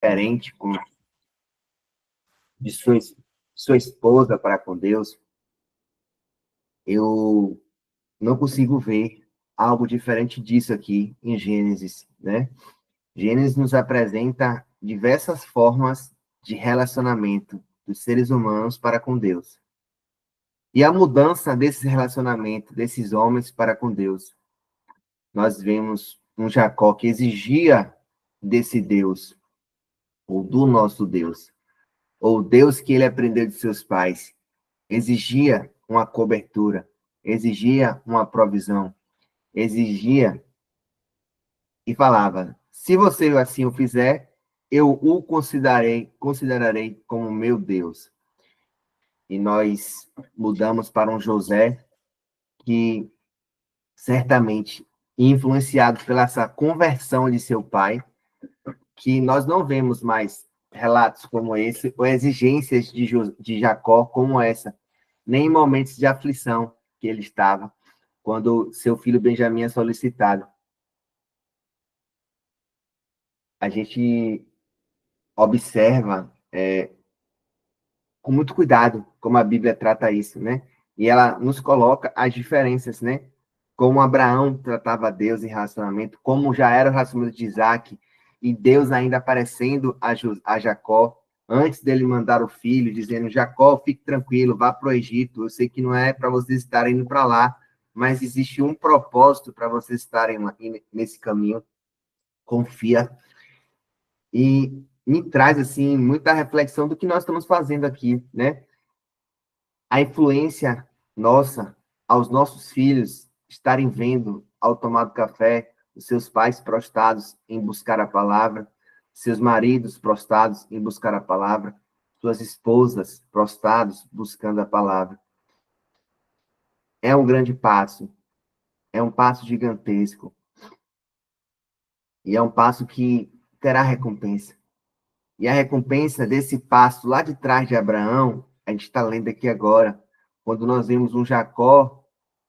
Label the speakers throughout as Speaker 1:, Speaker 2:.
Speaker 1: diferente de sua esposa para com Deus, eu não consigo ver algo diferente disso aqui em Gênesis, né? Gênesis nos apresenta diversas formas de relacionamento dos seres humanos para com Deus. E a mudança desse relacionamento desses homens para com Deus. Nós vemos um Jacó que exigia desse Deus, ou do nosso Deus, ou Deus que ele aprendeu de seus pais, exigia uma cobertura, exigia uma provisão, exigia e falava: se você assim o fizer, eu o considerarei como meu Deus. E nós mudamos para um José que certamente, influenciado pela essa conversão de seu pai, que nós não vemos mais relatos como esse, ou exigências de Jacó como essa, nem em momentos de aflição que ele estava, quando seu filho Benjamim é solicitado. A gente observa com muito cuidado como a Bíblia trata isso, né? E ela nos coloca as diferenças, né? Como Abraão tratava Deus em relacionamento, como já era o relacionamento de Isaac, e Deus ainda aparecendo a Jacó, antes dele mandar o filho, dizendo: Jacó, fique tranquilo, vá para o Egito, eu sei que não é para vocês estarem indo para lá, mas existe um propósito para vocês estarem nesse caminho, confia. E me traz, assim, muita reflexão do que nós estamos fazendo aqui, né? A influência nossa aos nossos filhos estarem vendo, ao tomar do café, os seus pais prostrados em buscar a palavra, seus maridos prostrados em buscar a palavra, suas esposas prostrados buscando a palavra. É um grande passo, é um passo gigantesco, e é um passo que terá recompensa. E a recompensa desse passo lá de trás de Abraão, a gente está lendo aqui agora, quando nós vemos um Jacó,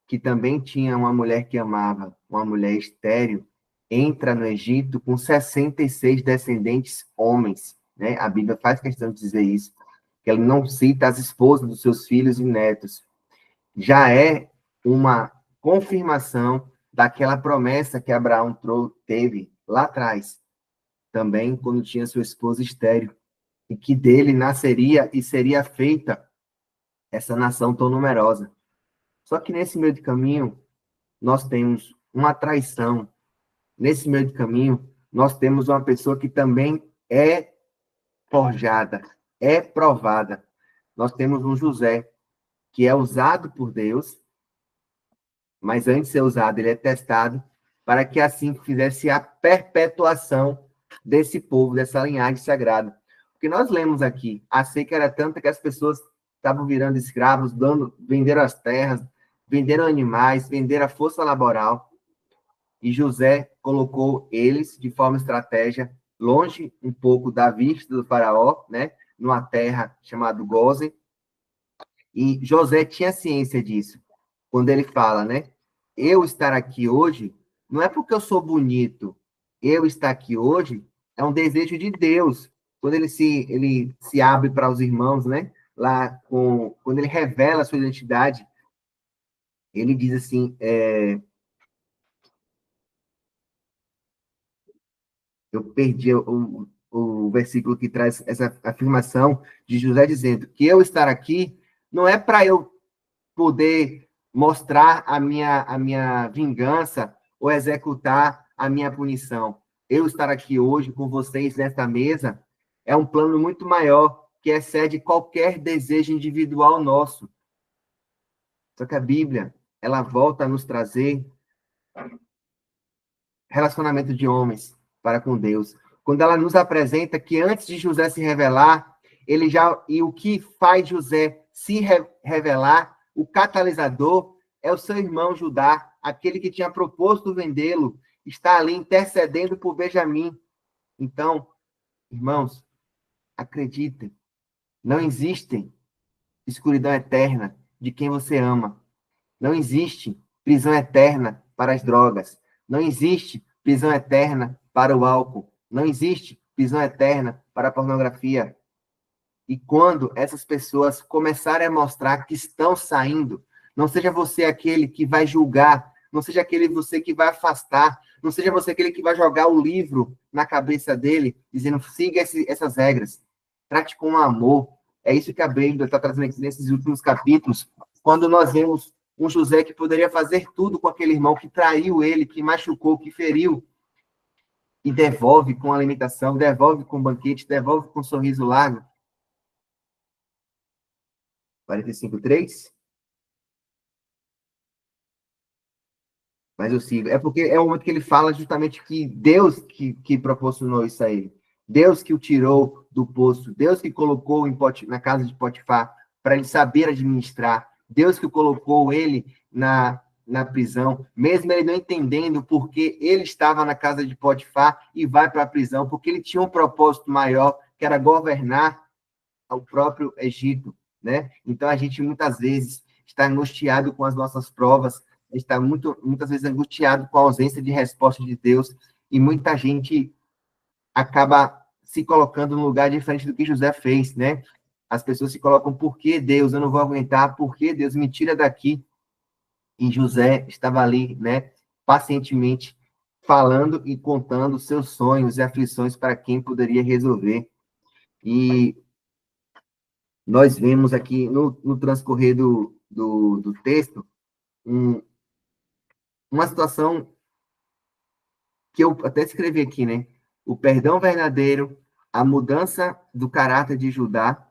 Speaker 1: que também tinha uma mulher que amava, uma mulher estéril, entra no Egito com 66 descendentes homens, né? A Bíblia faz questão de dizer isso, que ela não cita as esposas dos seus filhos e netos. Já é uma confirmação daquela promessa que Abraão teve lá atrás, também quando tinha sua esposa estéril, e que dele nasceria e seria feita essa nação tão numerosa. Só que nesse meio de caminho, nós temos uma traição. Nesse meio de caminho, nós temos uma pessoa que também é forjada, é provada. Nós temos um José, que é usado por Deus, mas antes de ser usado, ele é testado, para que assim fizesse a perpetuação desse povo, dessa linhagem sagrada. Porque nós lemos aqui, a seca era tanta que as pessoas estavam virando escravos, venderam as terras, venderam animais, venderam a força laboral, e José colocou eles, de forma estratégia, longe um pouco da vista do faraó, né, numa terra chamada Gósen, e José tinha ciência disso, quando ele fala, né, eu estar aqui hoje, não é porque eu sou bonito, eu estar aqui hoje é um desejo de Deus, quando ele se abre para os irmãos, né, quando ele revela a sua identidade, ele diz assim, eu perdi o versículo que traz essa afirmação de José dizendo que eu estar aqui não é para eu poder mostrar a minha vingança ou executar a minha punição. Eu estar aqui hoje com vocês nesta mesa é um plano muito maior que excede qualquer desejo individual nosso. Só que a Bíblia, ela volta a nos trazer relacionamento de homens para com Deus. Quando ela nos apresenta que antes de José se revelar, e o que faz José se revelar, o catalisador é o seu irmão Judá, aquele que tinha proposto vendê-lo, está ali intercedendo por Benjamim. Então, irmãos, acreditem, não existe escuridão eterna de quem você ama. Não existe prisão eterna para as drogas. Não existe prisão eterna para o álcool. Não existe prisão eterna para a pornografia. E quando essas pessoas começarem a mostrar que estão saindo, não seja você aquele que vai julgar, não seja aquele você que vai afastar, não seja você aquele que vai jogar o livro na cabeça dele, dizendo, siga essas regras, trate com amor. É isso que a Bíblia está trazendo aqui nesses últimos capítulos, quando nós vemos um José que poderia fazer tudo com aquele irmão que traiu ele, que machucou, que feriu, e devolve com alimentação, devolve com banquete, devolve com sorriso largo. 45:3. Mas eu sigo. É porque é o momento que ele fala justamente que Deus que proporcionou isso a ele. Deus que o tirou do poço. Deus que colocou na casa de Potifar para ele saber administrar. Deus que colocou ele na prisão, mesmo ele não entendendo porque ele estava na casa de Potifar e vai para a prisão, porque ele tinha um propósito maior, que era governar o próprio Egito, né? Então, a gente muitas vezes está angustiado com as nossas provas, está muitas vezes angustiado com a ausência de resposta de Deus, e muita gente acaba se colocando no lugar diferente do que José fez, né? As pessoas se colocam, por que Deus? Eu não vou aguentar, por que Deus me tira daqui? E José estava ali, né, pacientemente falando e contando seus sonhos e aflições para quem poderia resolver. E nós vemos aqui no transcorrer do texto uma situação que eu até escrevi aqui, né? O perdão verdadeiro, a mudança do caráter de Judá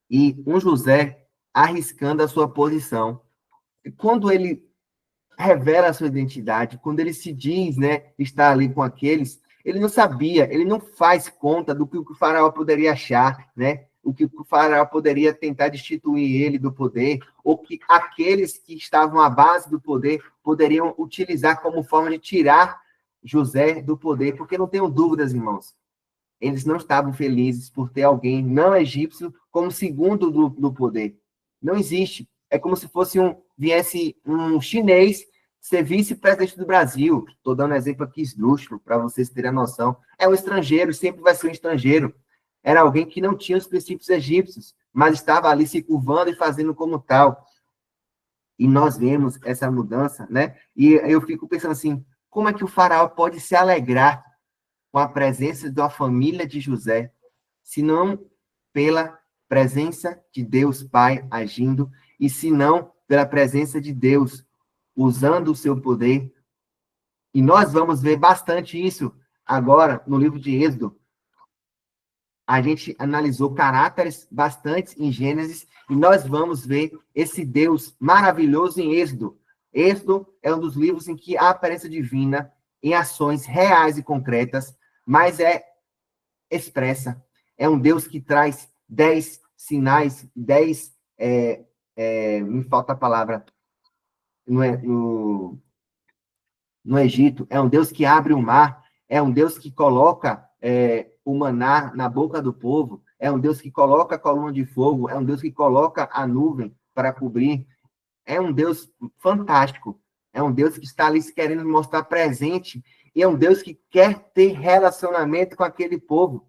Speaker 1: e um José arriscando a sua posição. E quando ele revela a sua identidade, quando ele se diz, né, estar ali com aqueles, ele não sabia, ele não faz conta do que o faraó poderia achar, né? O que o faraó poderia tentar destituir ele do poder, ou que aqueles que estavam à base do poder poderiam utilizar como forma de tirar José do poder, porque não tenho dúvidas, irmãos, eles não estavam felizes por ter alguém não egípcio como segundo do poder. Não existe. É como se viesse um chinês ser vice-presidente do Brasil. Estou dando exemplo aqui esdrúxulo, para vocês terem a noção. É um estrangeiro, sempre vai ser um estrangeiro. Era alguém que não tinha os princípios egípcios, mas estava ali se curvando e fazendo como tal. E nós vemos essa mudança, né? E eu fico pensando assim, como é que o faraó pode se alegrar com a presença da família de José, se não pela presença de Deus Pai agindo, e se não pela presença de Deus usando o seu poder. E nós vamos ver bastante isso agora no livro de Êxodo. A gente analisou caráteres bastante em Gênesis, e nós vamos ver esse Deus maravilhoso em Êxodo. Êxodo é um dos livros em que há a aparência divina em ações reais e concretas, mas é expressa. É um Deus que traz 10 sinais, 10, me falta a palavra, no Egito. É um Deus que abre o mar, é um Deus que coloca o maná na boca do povo, é um Deus que coloca a coluna de fogo, é um Deus que coloca a nuvem para cobrir. É um Deus fantástico. É um Deus que está ali querendo mostrar presente. E é um Deus que quer ter relacionamento com aquele povo.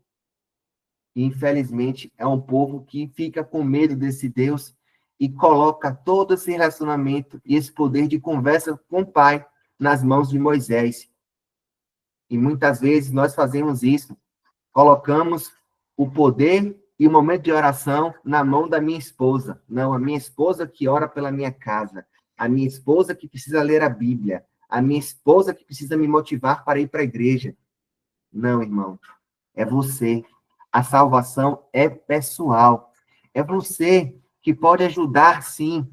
Speaker 1: E, infelizmente, é um povo que fica com medo desse Deus e coloca todo esse relacionamento e esse poder de conversa com o Pai nas mãos de Moisés. E muitas vezes nós fazemos isso. Colocamos o poder e o momento de oração na mão da minha esposa. Não, a minha esposa que ora pela minha casa. A minha esposa que precisa ler a Bíblia. A minha esposa que precisa me motivar para ir para a igreja. Não, irmão. É você. A salvação é pessoal. É você que pode ajudar, sim,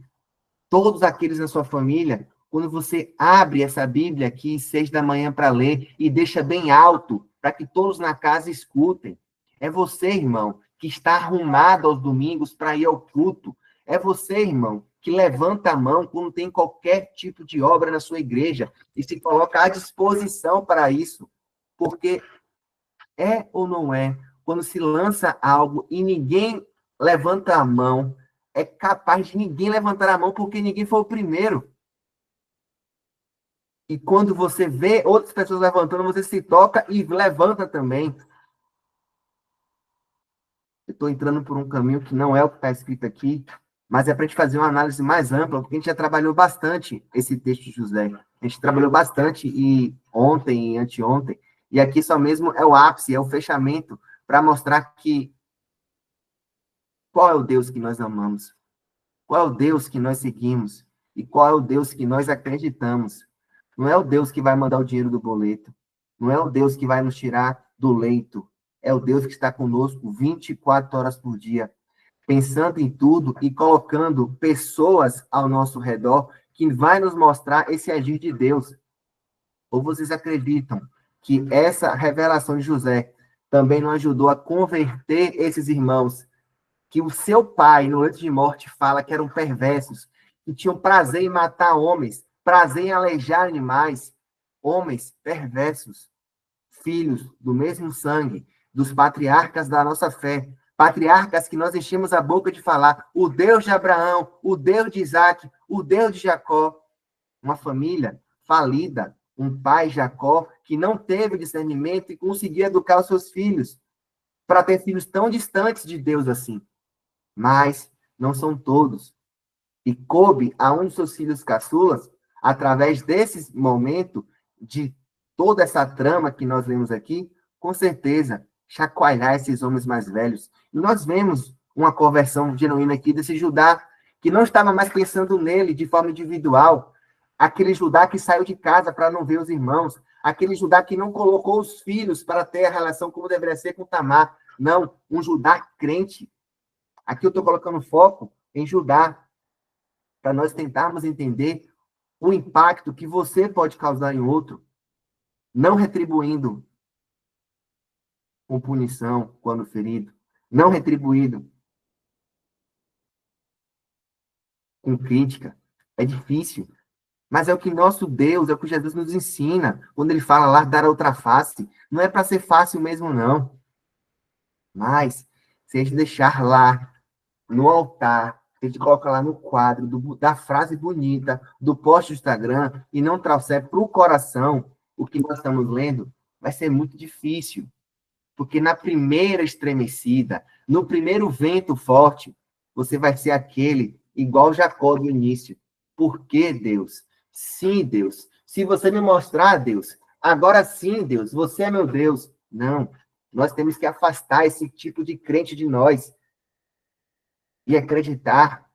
Speaker 1: todos aqueles na sua família, quando você abre essa Bíblia aqui, 6 da manhã, para ler, e deixa bem alto, para que todos na casa escutem. É você, irmão, que está arrumado aos domingos para ir ao culto. É você, irmão, que levanta a mão quando tem qualquer tipo de obra na sua igreja e se coloca à disposição para isso. Porque é ou não é, quando se lança algo e ninguém levanta a mão, é capaz de ninguém levantar a mão porque ninguém foi o primeiro. E quando você vê outras pessoas levantando, você se toca e levanta também. Eu estou entrando por um caminho que não é o que está escrito aqui, mas é para a gente fazer uma análise mais ampla, porque a gente já trabalhou bastante esse texto de José. A gente trabalhou bastante e ontem e anteontem, e aqui só mesmo é o ápice, é o fechamento, para mostrar que qual é o Deus que nós amamos, qual é o Deus que nós seguimos, e qual é o Deus que nós acreditamos. Não é o Deus que vai mandar o dinheiro do boleto, não é o Deus que vai nos tirar do leito, é o Deus que está conosco 24 horas por dia, pensando em tudo e colocando pessoas ao nosso redor que vai nos mostrar esse agir de Deus. Ou vocês acreditam que essa revelação de José também não ajudou a converter esses irmãos, que o seu pai, no leito de morte, fala que eram perversos, que tinham prazer em matar homens, prazer em aleijar animais, homens perversos, filhos do mesmo sangue, dos patriarcas da nossa fé, patriarcas que nós enchemos a boca de falar, o Deus de Abraão, o Deus de Isaac, o Deus de Jacó, uma família falida, um pai, Jacó, que não teve discernimento e conseguia educar os seus filhos, para ter filhos tão distantes de Deus assim. Mas não são todos. E coube a um dos seus filhos caçulas, através desse momento, de toda essa trama que nós vemos aqui, com certeza, chacoalhar esses homens mais velhos. E nós vemos uma conversão genuína aqui desse Judá, que não estava mais pensando nele de forma individual, aquele Judá que saiu de casa para não ver os irmãos, aquele Judá que não colocou os filhos para ter a relação como deveria ser com Tamar. Não, um Judá crente. Aqui eu estou colocando foco em Judá, para nós tentarmos entender o impacto que você pode causar em outro, não retribuindo com punição quando ferido, não retribuído com crítica. É difícil, mas é o que nosso Deus, é o que Jesus nos ensina, quando ele fala lá, dar a outra face. Não é para ser fácil mesmo, não. Mas, se a gente deixar lá, no altar, a gente coloca lá no quadro da frase bonita, do post do Instagram, e não trouxer para o coração o que nós estamos lendo, vai ser muito difícil. Porque na primeira estremecida, no primeiro vento forte, você vai ser aquele igual Jacó do início. Por que, Deus? Sim, Deus. Se você me mostrar, Deus, agora sim, Deus, você é meu Deus. Não, nós temos que afastar esse tipo de crente de nós e acreditar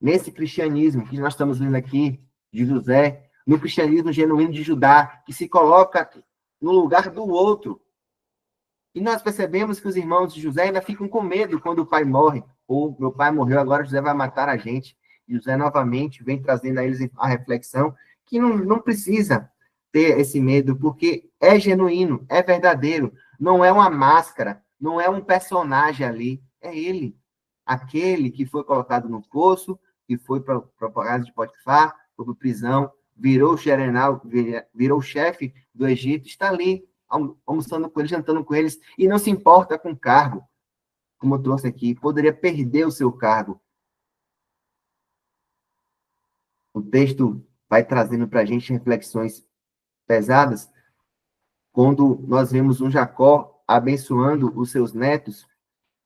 Speaker 1: nesse cristianismo que nós estamos vendo aqui, de José, no cristianismo genuíno de Judá, que se coloca no lugar do outro. E nós percebemos que os irmãos de José ainda ficam com medo quando o pai morre. Ou meu pai morreu, agora José vai matar a gente. E José novamente vem trazendo a eles a reflexão que não precisa ter esse medo, porque é genuíno, é verdadeiro. Não é uma máscara, não é um personagem ali, é ele. Aquele que foi colocado no poço, que foi para a casa de Potifar, foi para a prisão, virou o general, virou o chefe do Egito, está ali, almoçando com eles, jantando com eles, e não se importa com o cargo, como eu trouxe aqui, poderia perder o seu cargo. O texto vai trazendo para a gente reflexões pesadas, quando nós vemos um Jacó abençoando os seus netos,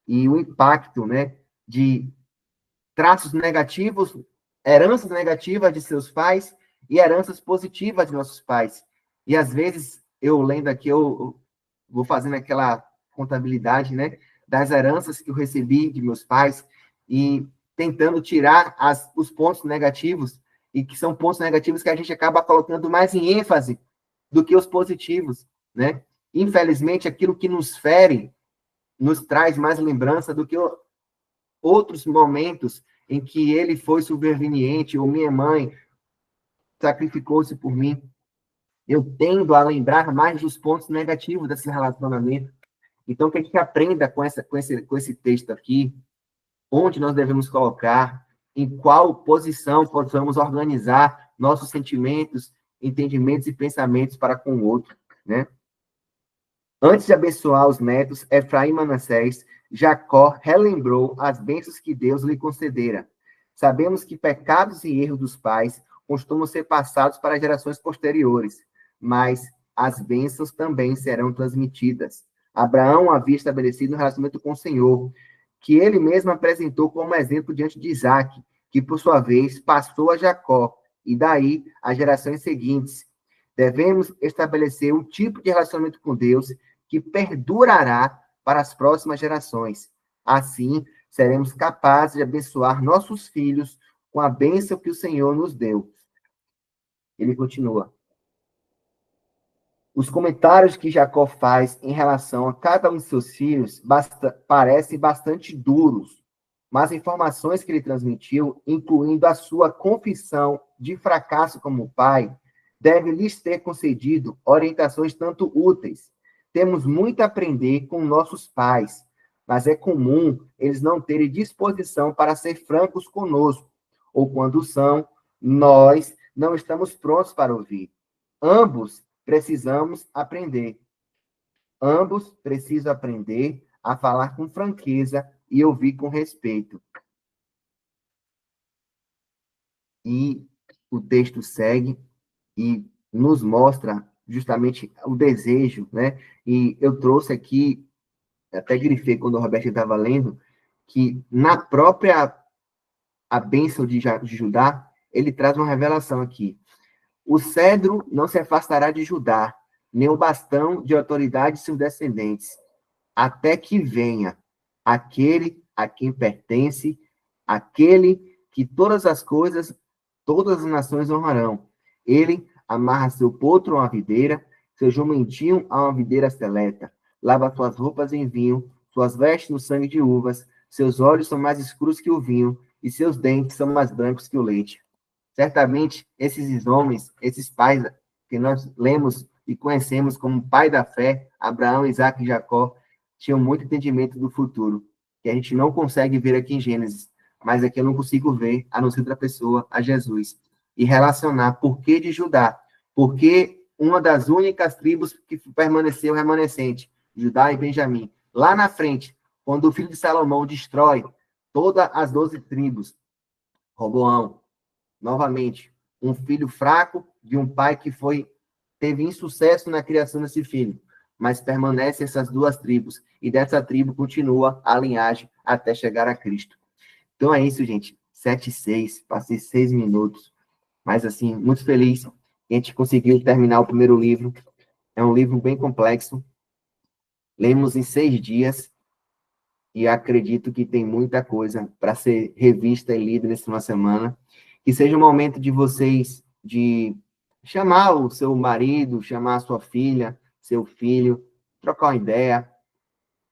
Speaker 1: e o impacto, né, de traços negativos, heranças negativas de seus pais e heranças positivas de nossos pais. E às vezes, eu lendo aqui, eu vou fazendo aquela contabilidade, né, das heranças que eu recebi de meus pais e tentando tirar os pontos negativos, e que são pontos negativos que a gente acaba colocando mais em ênfase do que os positivos, né? Infelizmente, aquilo que nos fere nos traz mais lembrança do que outros momentos em que ele foi superveniente, ou minha mãe sacrificou-se por mim. Eu tendo a lembrar mais dos pontos negativos desse relacionamento. Então, que a gente aprenda com esse texto aqui, onde nós devemos colocar, em qual posição possamos organizar nossos sentimentos, entendimentos e pensamentos para com o outro, né? Antes de abençoar os netos, Efraim e Manassés, Jacó relembrou as bênçãos que Deus lhe concedera. Sabemos que pecados e erros dos pais costumam ser passados para gerações posteriores, mas as bênçãos também serão transmitidas. Abraão havia estabelecido um relacionamento com o Senhor, que ele mesmo apresentou como exemplo diante de Isaac, que, por sua vez, passou a Jacó, e daí às gerações seguintes. Devemos estabelecer um tipo de relacionamento com Deus que perdurará para as próximas gerações. Assim, seremos capazes de abençoar nossos filhos com a bênção que o Senhor nos deu. Ele continua. Os comentários que Jacó faz em relação a cada um de seus filhos parecem bastante duros, mas as informações que ele transmitiu, incluindo a sua confissão de fracasso como pai, devem lhes ter concedido orientações tanto úteis. Temos muito a aprender com nossos pais, mas é comum eles não terem disposição para ser francos conosco, ou quando são, nós não estamos prontos para ouvir. Ambos precisamos aprender. Ambos precisam aprender a falar com franqueza e ouvir com respeito. E o texto segue e nos mostra justamente o desejo, né? E eu trouxe aqui, até grifei quando o Roberto estava lendo, que na própria a bênção de Judá, ele traz uma revelação aqui. O cedro não se afastará de Judá, nem o bastão de autoridade de seus descendentes, até que venha aquele a quem pertence, aquele que todas as coisas, todas as nações honrarão. Ele amarra seu potro a uma videira, seu jumentinho a uma videira seleta, lava suas roupas em vinho, suas vestes no sangue de uvas, seus olhos são mais escuros que o vinho, e seus dentes são mais brancos que o leite. Certamente, esses homens, esses pais que nós lemos e conhecemos como pai da fé, Abraão, Isaac e Jacó, tinham muito entendimento do futuro, que a gente não consegue ver aqui em Gênesis, mas aqui eu não consigo ver, a não ser outra pessoa, a Jesus, e relacionar por que de Judá, porque uma das únicas tribos que permaneceu remanescente, Judá e Benjamim. Lá na frente, quando o filho de Salomão destrói todas as 12 tribos, Roboão, novamente, um filho fraco de um pai que teve insucesso na criação desse filho, mas permanece essas duas tribos, e dessa tribo continua a linhagem até chegar a Cristo. Então é isso, gente. 7:06, passei 6 minutos, mas assim, muito feliz que a gente conseguiu terminar o primeiro livro. É um livro bem complexo. Lemos em 6 dias, e acredito que tem muita coisa para ser revista e lida nessa uma semana. Que seja um momento de vocês de chamar o seu marido, chamar a sua filha, seu filho, trocar uma ideia,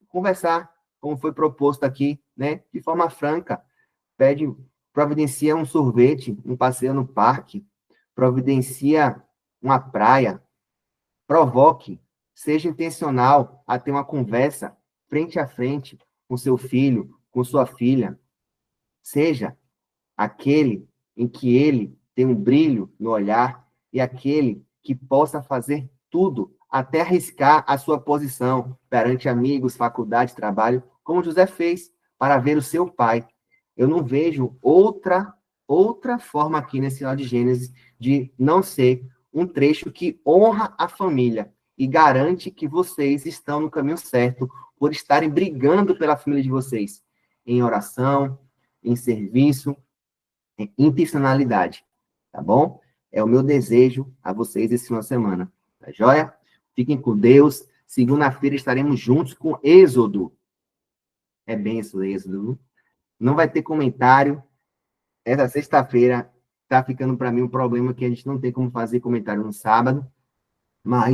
Speaker 1: conversar, como foi proposto aqui, né? De forma franca. Providencia um sorvete, um passeio no parque, providencia uma praia, provoque, seja intencional a ter uma conversa frente a frente com seu filho, com sua filha. Seja aquele em que ele tem um brilho no olhar e aquele que possa fazer tudo, até arriscar a sua posição perante amigos, faculdade, trabalho, como José fez para ver o seu pai. Eu não vejo outra forma aqui nesse final de Gênesis de não ser um trecho que honra a família e garante que vocês estão no caminho certo por estarem brigando pela família de vocês, em oração, em serviço, em intencionalidade, tá bom? É o meu desejo a vocês esse final de semana, tá joia? Fiquem com Deus. Segunda-feira estaremos juntos com Êxodo. É benção, Êxodo. Não vai ter comentário. Essa sexta-feira tá ficando para mim um problema que a gente não tem como fazer comentário no sábado, mas